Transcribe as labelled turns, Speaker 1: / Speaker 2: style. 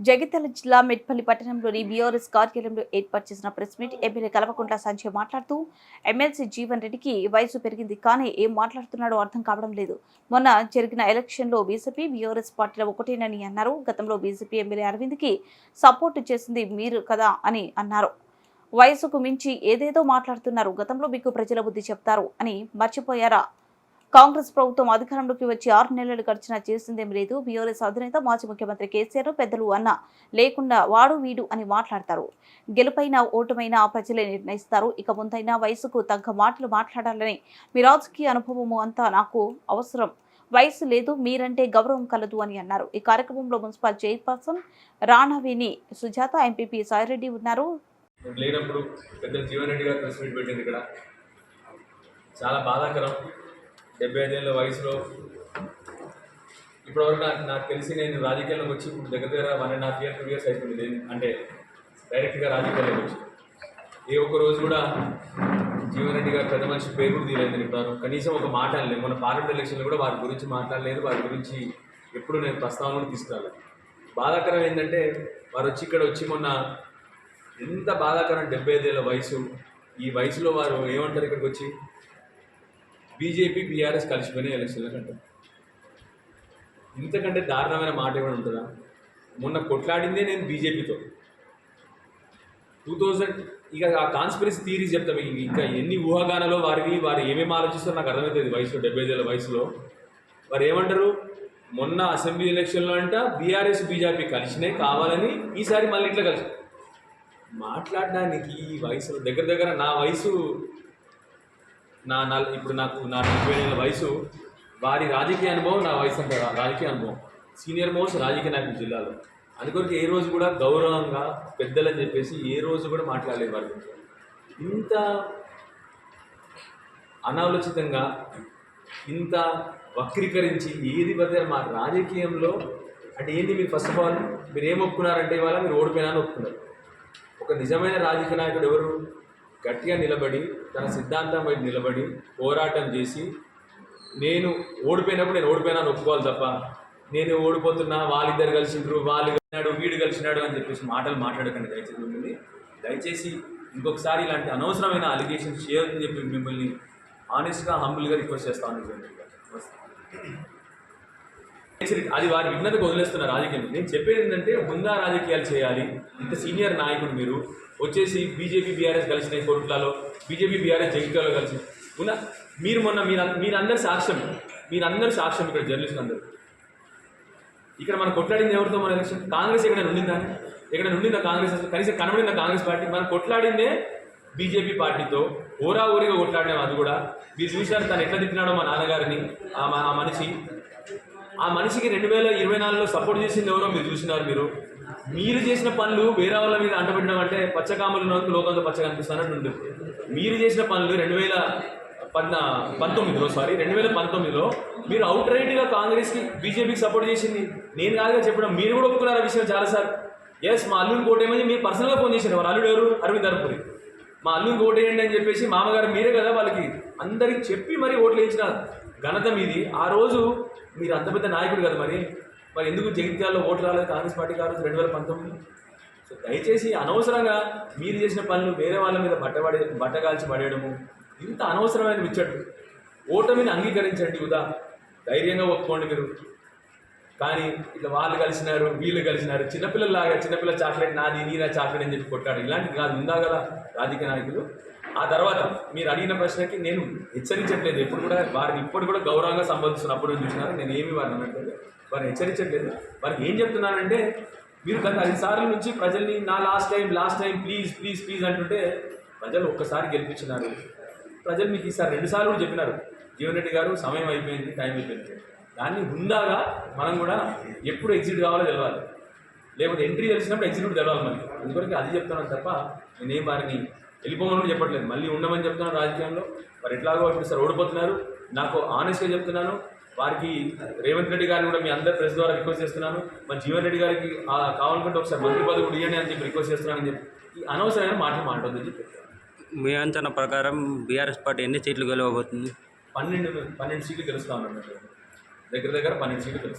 Speaker 1: జగిత్యాల జిల్లా మెట్పల్లి పట్టణంలోని బీఆర్ఎస్ కార్యాలయంలో ఏర్పాటు చేసిన press meet MLA Kalvakuntla Sanjay మాట్లాడుతూ ఎమ్మెల్సీ జీవన్ రెడ్డికి వయసు పెరిగింది కానీ ఏం మాట్లాడుతున్నాడో అర్థం కావడం లేదు. మొన్న జరిగిన ఎలక్షన్లో బీజేపీ బీఆర్ఎస్ పార్టీలో ఒకటేనని అన్నారు. గతంలో బీజేపీ ఎమ్మెల్యే అరవింద్కి సపోర్టు చేసింది మీరు కదా అని అన్నారు. వయసుకు మించి ఏదేదో మాట్లాడుతున్నారు. గతంలో మీకు ప్రజల బుద్ధి చెప్తారు అని మర్చిపోయారా? కాంగ్రెస్ ప్రభుత్వం అధికారంలోకి వచ్చి 6 నెలలు గడిచినా చేసిందేం లేదు. బీఆర్ఎస్ అధినేత మాజీ ముఖ్యమంత్రి కేసీఆర్ పెద్దలు అన్న లేకుండా వాడు వీడు అని మాట్లాడతారు. గెలుపైనా ఓటమైనా ప్రజలే నిర్ణయిస్తారు. ఇక ముందైనా వయసుకు తగ్గ మాటలు మాట్లాడాలని మీ రాజకీయ అనుభవము అంతా నాకు అవసరం. వయసు లేదు, మీరంటే గౌరవం కలదు అని అన్నారు. ఈ కార్యక్రమంలో municipal chairperson Ranaveni Sujatha, MPP Sai Reddy ఉన్నారు.
Speaker 2: లేనప్పుడు పెద్ద జీవన్ రెడ్డి గారు ప్రెస్ మీట్ పెట్టింది. ఇక్కడ చాలా బాధాకరం. 75 ఏళ్ళ వయసులో ఇప్పటివరకు నాకు తెలిసి నేను రాజకీయాల్లోకి వచ్చి ఇప్పుడు దగ్గర 1.5 years 2 years అవుతుంది. అంటే డైరెక్ట్గా రాజకీయాల్లోకి వచ్చి ఏ ఒక్క రోజు కూడా జీవన్ రెడ్డి గారు పెద్ద మనిషి పేరు కూడా తీయలేదు. ఇప్పుడు కనీసం ఒక మాట అనలేదు. మన పార్లమెంట్ ఎలక్షన్లో కూడా వారి గురించి మాట్లాడలేదు. వారి గురించి ఎప్పుడు నేను ప్రస్తావన కూడా తీసుకురాలేదు. బాధాకరం ఏంటంటే వారు వచ్చి ఇక్కడ వచ్చి మొన్న ఎంత బాధాకరం. 75 ఏళ్ళ వయసు. ఈ వయసులో వారు ఏమంటారు ఇక్కడికి వచ్చి బీజేపీ బీఆర్ఎస్ కలిసిపోయిన ఎలక్షన్ల కంటే ఇంతకంటే దారుణమైన మాట ఏమైనా ఉంటుందా? మొన్న కొట్లాడిందే నేను బీజేపీతో 2000. ఇక ఆ కాన్స్పిరసీ థియరీస్ చెప్తాం. ఇంకా ఎన్ని ఊహాగానాలో వారు ఏమేమి ఆలోచిస్తారో నాకు అర్థమవుతుంది. వయసులో 75 ఏళ్ళ వయసులో వారు ఏమంటారు, మొన్న అసెంబ్లీ ఎలక్షన్లో అంట బీఆర్ఎస్ బీజేపీ కలిసినాయి కావాలని, ఈసారి మళ్ళీ ఇట్లా కలిసి మాట్లాడడానికి ఈ వయసులో దగ్గర నా వయసు ఇప్పుడు నాకు 40 ఏళ్ళ వయసు. వారి రాజకీయ అనుభవం నా వయసు అంత రాజకీయ అనుభవం, సీనియర్ మోస్ట్ రాజకీయ నాయకులు జిల్లాలో. అందుకొరకు ఏ రోజు కూడా గౌరవంగా పెద్దలని చెప్పేసి ఏ రోజు కూడా మాట్లాడలేదు. వారి గురించి ఇంత అనాలోచితంగా ఇంత వక్రీకరించి ఏది పడితే మా రాజకీయంలో అంటే ఏంటి? మీరు ఫస్ట్ ఆఫ్ ఆల్ మీరు ఏం ఒప్పుకున్నారంటే ఇవాళ మీరు ఓడిపోయినా ఒప్పుకున్నారు. ఒక నిజమైన రాజకీయ నాయకుడు ఎవరు? గట్టిగా నిలబడి తన సిద్ధాంతం వైపు నిలబడి పోరాటం చేసి నేను ఓడిపోయినప్పుడు నేను ఓడిపోయినాను ఒప్పుకోవాలి తప్ప నేను ఓడిపోతున్నా వాళ్ళిద్దరు కలిసిండ్రు, వాళ్ళు కలిసినాడు, వీడు కలిసినాడు అని చెప్పేసి మాటలు మాట్లాడకండి దయచేసి. మిమ్మల్ని దయచేసి ఇంకొకసారి ఇలాంటి అనవసరమైన అలిగేషన్స్ చేయొద్దని చెప్పి మిమ్మల్ని ఆనెస్ట్గా హంబుల్గా రిక్వెస్ట్ చేస్తాను. అది వారి విఘ్నతకు వదిలేస్తున్న రాజకీయం. నేను చెప్పేది ఏంటంటే హుందా రాజకీయాలు చేయాలి. ఇంత సీనియర్ నాయకుడు మీరు వచ్చేసి బీజేపీ బీఆర్ఎస్ కలిసినాయి కోరుట్లలో, బీజేపీ బీఆర్ఎస్ జగిత్యాలలో కలిసి ఉన్న మీరు మొన్న మీరందరూ సాక్ష్యం. ఇక్కడ జర్నలిస్ట్ అందరూ ఇక్కడ మనం కొట్లాడింది ఎవరితో? మన ఎలక్షన్ కాంగ్రెస్ ఎక్కడ నుండిందా? కాంగ్రెస్ కనీసం కనబడిందా కాంగ్రెస్ పార్టీ? మనం కొట్లాడిందే బీజేపీ పార్టీతో ఓరిగా కొట్లాడినాం. అది కూడా మీరు చూశారు తను ఎట్లా తిప్పినాడో మా నాన్నగారిని. ఆ మనిషికి 2024లో సపోర్ట్ చేసింది ఎవరో మీరు చూసినారు. మీరు చేసిన పనులు వేరే వాళ్ళ మీద అంటబెట్టడం అంటే పచ్చకామలు లోకంతో పచ్చగా అనిపిస్తున్నట్టు. మీరు చేసిన పనులు 2019లో మీరు అవుట్ రైట్గా కాంగ్రెస్కి బీజేపీకి సపోర్ట్ చేసింది నేను కాదుగా చెప్పడం. మీరు కూడా ఒప్పుకున్నారు ఆ విషయం చాలాసార్లు. ఎస్, మా అల్లుని కోటేమని మీరు పర్సనల్గా ఫోన్ చేశారు. వారు అల్లుడు ఎవరు? అరవింద్ ధర్మపురి. మా అల్లుని కోటేయండి అని చెప్పేసి మామగారు మీరే కదా వాళ్ళకి అందరికి చెప్పి మరీ ఓట్లు వేయించిన ఘనత మీది. ఆ రోజు మీరు అంత పెద్ద నాయకుడు కదా, మరి ఎందుకు జగిత్యాలలో ఓట్లు రాలేదు కాంగ్రెస్ పార్టీకి ఆ రోజు 2019? సో దయచేసి అనవసరంగా మీరు చేసిన పనులు వేరే వాళ్ళ మీద బట్టగాల్చి పడేయడము ఇంత అనవసరమైన విచ్చడు. ఓటమిని అంగీకరించండి, ధైర్యంగా ఒప్పుకోండి మీరు. కానీ ఇట్లా వాళ్ళు కలిసినారు, వీళ్ళు కలిసినారు, చిన్నపిల్లల చాక్లెట్ నాది, నీనా చాక్లెట్ అని చెప్పి కొట్టాడు. ఇలాంటివి కాదు. ఉందా కదా రాజకీయ నాయకులు. ఆ తర్వాత మీరు అడిగిన ప్రశ్నకి నేను హెచ్చరించట్లేదు. ఎప్పుడు కూడా వారిని ఇప్పటి కూడా గౌరవంగా సంబోధిస్తున్నప్పుడు చూసినారు. నేను ఏమి వారిని అనట్లేదు, వారిని హెచ్చరించట్లేదు. వారికి ఏం చెప్తున్నానంటే మీరు గత 5 సార్ల నుంచి ప్రజల్ని నా లాస్ట్ టైం ప్లీజ్ అంటుంటే ప్రజలు ఒక్కసారి గెలిపించినారు. ప్రజలు మీకు ఈసారి 2 సార్లు కూడా చెప్పినారు, జీవన్ రెడ్డి గారు సమయం అయిపోయింది, టైం అయిపోయింది. దాన్ని హుందాగా మనం కూడా ఎప్పుడు ఎగ్జిట్ కావాలో తెలవాలి, లేకపోతే ఎంట్రీ తెలిసినప్పుడు ఎగ్జిట్ కూడా తెలవాలి. మనకి అందుకొరకు అది చెప్తున్నాను తప్ప నేనేం వారిని వెళ్ళిపోమని చెప్పట్లేదు. మళ్ళీ ఉండమని చెప్తున్నాను. రాజకీయంలో వారు ఎట్లాగో ఇప్పుడు సార్ ఓడిపోతున్నారు. నాకు ఆనెస్ట్గా చెప్తున్నాను. వారికి రేవంత్ రెడ్డి గారిని కూడా మీ అందరి ప్రెస్ ద్వారా రిక్వెస్ట్ చేస్తున్నాను. మరి జీవన్ రెడ్డి గారికి కావాలనుకుంటే ఒకసారి మంత్రి పదవి కూడా ఇవ్వండి అని చెప్పి రిక్వెస్ట్ చేస్తున్నానని చెప్పి ఈ అనవసరమైన మాటలు మాట్లాడొద్దని చెప్పి.
Speaker 3: మీ అంచనా ప్రకారం బీఆర్ఎస్ పార్టీ ఎన్ని సీట్లు గెలవబోతుంది?
Speaker 2: 12 సీట్లు గెలుస్తా ఉన్నాను. దగ్గర 12 సీట్లు గెలుస్తాను.